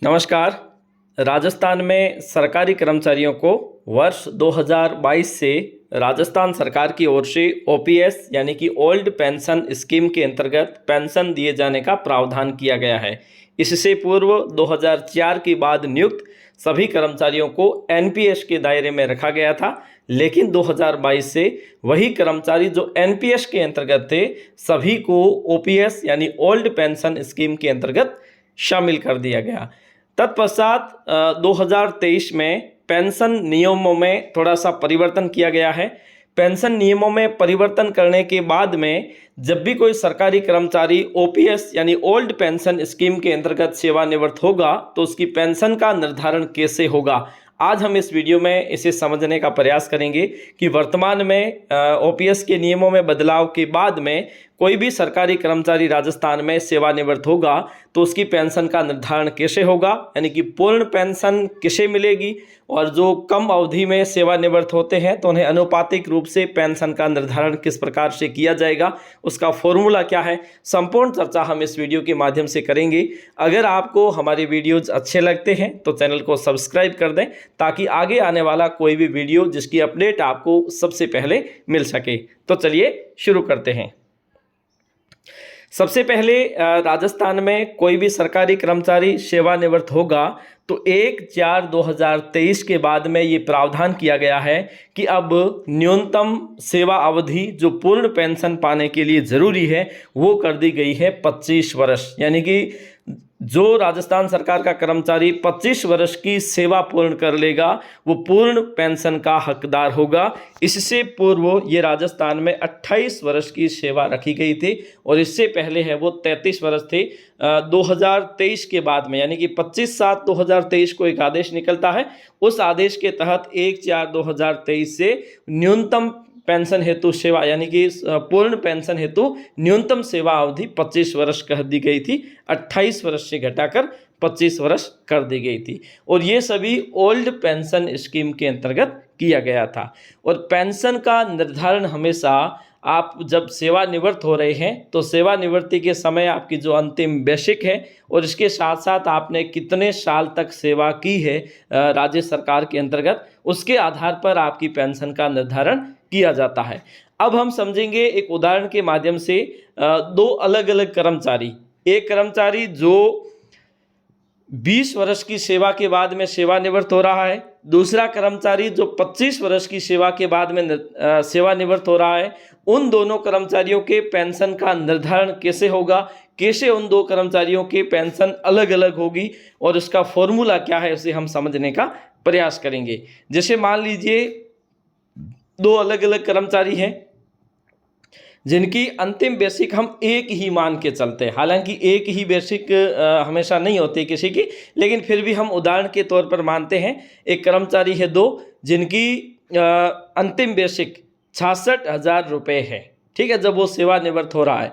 नमस्कार। राजस्थान में सरकारी कर्मचारियों को वर्ष 2022 से राजस्थान सरकार की ओर से ओपीएस यानी कि ओल्ड पेंशन स्कीम के अंतर्गत पेंशन दिए जाने का प्रावधान किया गया है। इससे पूर्व 2004 के बाद नियुक्त सभी कर्मचारियों को एनपीएस के दायरे में रखा गया था, लेकिन 2022 से वही कर्मचारी जो एनपीएस के अंतर्गत थे सभी को ओपीएस यानी ओल्ड पेंशन स्कीम के अंतर्गत शामिल कर दिया गया। तत्पश्चात 2023 में पेंशन नियमों में थोड़ा सा परिवर्तन किया गया है। पेंशन नियमों में परिवर्तन करने के बाद में जब भी कोई सरकारी कर्मचारी ओपीएस यानी ओल्ड पेंशन स्कीम के अंतर्गत सेवानिवृत्त होगा तो उसकी पेंशन का निर्धारण कैसे होगा, आज हम इस वीडियो में इसे समझने का प्रयास करेंगे कि वर्तमान में ओपीएस के नियमों में बदलाव के बाद में कोई भी सरकारी कर्मचारी राजस्थान में सेवानिवृत्त होगा तो उसकी पेंशन का निर्धारण कैसे होगा, यानी कि पूर्ण पेंशन किसे मिलेगी, और जो कम अवधि में सेवानिवृत्त होते हैं तो उन्हें अनुपातिक रूप से पेंशन का निर्धारण किस प्रकार से किया जाएगा, उसका फॉर्मूला क्या है, संपूर्ण चर्चा हम इस वीडियो के माध्यम से करेंगे। अगर आपको हमारे वीडियोज अच्छे लगते हैं तो चैनल को सब्सक्राइब कर दें ताकि आगे आने वाला कोई भी वीडियो जिसकी अपडेट आपको सबसे पहले मिल सके। तो चलिए शुरू करते हैं। सबसे पहले राजस्थान में कोई भी सरकारी कर्मचारी सेवानिवृत्त होगा तो 1/4/2023 के बाद में ये प्रावधान किया गया है कि अब न्यूनतम सेवा अवधि जो पूर्ण पेंशन पाने के लिए ज़रूरी है वो कर दी गई है 25 वर्ष, यानी कि जो राजस्थान सरकार का कर्मचारी 25 वर्ष की सेवा पूर्ण कर लेगा वो पूर्ण पेंशन का हकदार होगा। इससे पूर्व ये राजस्थान में 28 वर्ष की सेवा रखी गई थी और इससे पहले है वो 33 वर्ष थे। 2023 के बाद में यानी कि 25/7/2023 को एक आदेश निकलता है, उस आदेश के तहत 1/4/2023 से न्यूनतम पेंशन हेतु सेवा यानी कि पूर्ण पेंशन हेतु न्यूनतम सेवा अवधि 25 वर्ष कर दी गई थी, 28 वर्ष से घटाकर 25 वर्ष कर दी गई थी और ये सभी ओल्ड पेंशन स्कीम के अंतर्गत किया गया था। और पेंशन का निर्धारण हमेशा आप जब सेवानिवृत्त हो रहे हैं तो सेवानिवृत्ति के समय आपकी जो अंतिम बेसिक है और इसके साथ साथ आपने कितने साल तक सेवा की है राज्य सरकार के अंतर्गत, उसके आधार पर आपकी पेंशन का निर्धारण किया जाता है। अब हम समझेंगे एक उदाहरण के माध्यम से दो अलग अलग कर्मचारी, एक कर्मचारी जो 20 वर्ष की सेवा के बाद में सेवानिवृत्त हो रहा है, दूसरा कर्मचारी जो 25 वर्ष की सेवा के बाद में सेवानिवृत्त हो रहा है। उन दोनों कर्मचारियों के पेंशन का निर्धारण कैसे होगा, कैसे उन दो कर्मचारियों की पेंशन अलग अलग होगी और उसका फॉर्मूला क्या है उसे हम समझने का प्रयास करेंगे। जैसे मान लीजिए दो अलग अलग कर्मचारी हैं जिनकी अंतिम बेसिक हम एक ही मान के चलते हैं, हालांकि एक ही बेसिक हमेशा नहीं होती किसी की, लेकिन फिर भी हम उदाहरण के तौर पर मानते हैं। एक कर्मचारी है दो जिनकी अंतिम बेसिक 66,000 रुपये है, ठीक है, जब वो सेवानिवृत्त हो रहा है।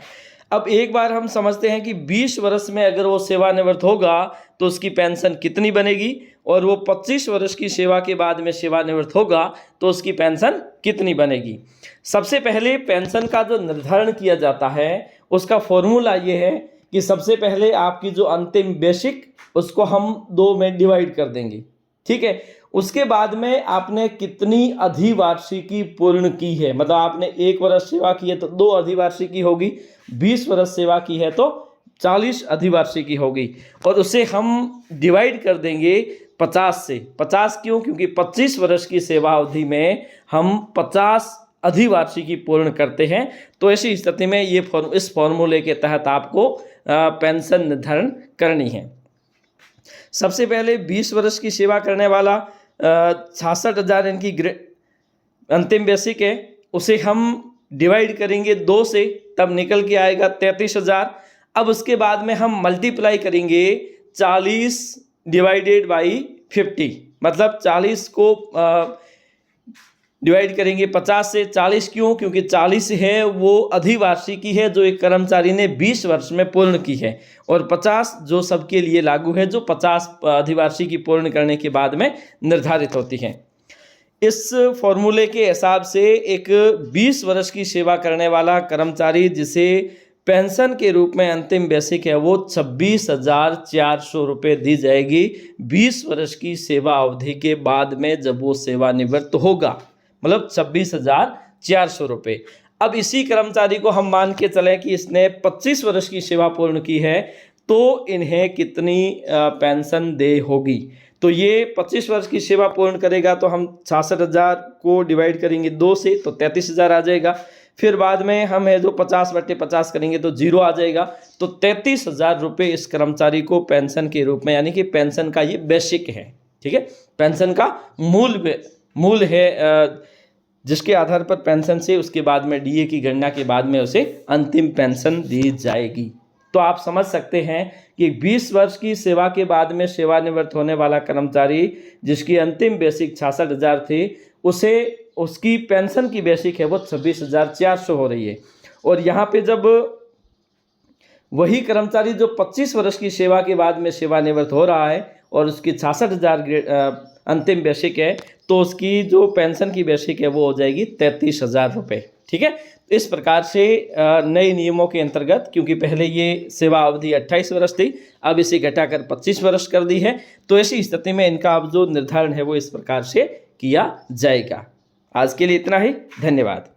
अब एक बार हम समझते हैं कि 20 वर्ष में अगर वो सेवानिवृत्त होगा तो उसकी पेंशन कितनी बनेगी, और वो 25 वर्ष की सेवा के बाद में सेवानिवृत्त होगा तो उसकी पेंशन कितनी बनेगी। सबसे पहले पेंशन का जो निर्धारण किया जाता है उसका फॉर्मूला ये है कि सबसे पहले आपकी जो अंतिम बेसिक उसको हम 2 में डिवाइड कर देंगे, ठीक है। उसके बाद में आपने कितनी अधिवार्षिकी पूर्ण की है, मतलब आपने 1 वर्ष सेवा की है तो 2 अधिवार्षिकी होगी, 20 वर्ष सेवा की है तो 40 अधिवार्षिकी होगी, और उसे हम डिवाइड कर देंगे 50 से। 50 क्यों? क्योंकि 25 वर्ष की सेवा अवधि में हम 50 अधिवार्षिकी पूर्ण करते हैं। तो ऐसी स्थिति में ये इस फॉर्मूले के तहत आपको पेंशन निर्धारण करनी है। सबसे पहले 20 वर्ष की सेवा करने वाला 66,000 इनकी अंतिम बेसिक है, उसे हम डिवाइड करेंगे 2 से, तब निकल के आएगा 33,000। अब उसके बाद में हम मल्टीप्लाई करेंगे 40 डिवाइडेड बाई 50, मतलब 40 को डिवाइड करेंगे 50 से। 40 क्यों? क्योंकि 40 है वो अधिवार्षिकी है जो एक कर्मचारी ने 20 वर्ष में पूर्ण की है, और 50 जो सबके लिए लागू है, जो 50 अधिवार्षिकी पूर्ण करने के बाद में निर्धारित होती है। इस फॉर्मूले के हिसाब से एक 20 वर्ष की सेवा करने वाला कर्मचारी जिसे पेंशन के रूप में अंतिम बेसिक है वो 26,400 रुपये दी जाएगी 20 वर्ष की सेवा अवधि के बाद में, जब वो सेवानिवृत्त होगा, मतलब 26,400 रुपये। अब इसी कर्मचारी को हम मान के चलें कि इसने 25 वर्ष की सेवा पूर्ण की है, तो इन्हें कितनी पेंशन दे होगी। तो ये 25 वर्ष की सेवा पूर्ण करेगा तो हम 66,000 को डिवाइड करेंगे 2 से, तो 33,000 आ जाएगा। फिर बाद में हम है जो 50/50 करेंगे तो 0 आ जाएगा। तो 33,000 रुपये इस कर्मचारी को पेंशन के रूप में, यानी कि पेंशन का ये बेसिक है, ठीक है, पेंशन का मूल है, जिसके आधार पर पेंशन से उसके बाद में डीए की गणना के बाद में उसे अंतिम पेंशन दी जाएगी। तो आप समझ सकते हैं कि 20 वर्ष की सेवा के बाद में सेवानिवृत्त होने वाला कर्मचारी जिसकी अंतिम बेसिक 66,000 थी, उसे उसकी पेंशन की बेसिक है वो 26,400 हो रही है। और यहाँ पे जब वही कर्मचारी जो 25 वर्ष की सेवा के बाद में सेवानिवृत्त हो रहा है और उसकी 66,000 अंतिम बेसिक है, तो उसकी जो पेंशन की बेसिक है वो हो जाएगी 33,000 रुपये, ठीक है। इस प्रकार से नए नियमों के अंतर्गत, क्योंकि पहले ये सेवा अवधि 28 वर्ष थी, अब इसे घटाकर 25 वर्ष कर दी है, तो ऐसी स्थिति में इनका अब जो निर्धारण है वो इस प्रकार से किया जाएगा। आज के लिए इतना ही, धन्यवाद।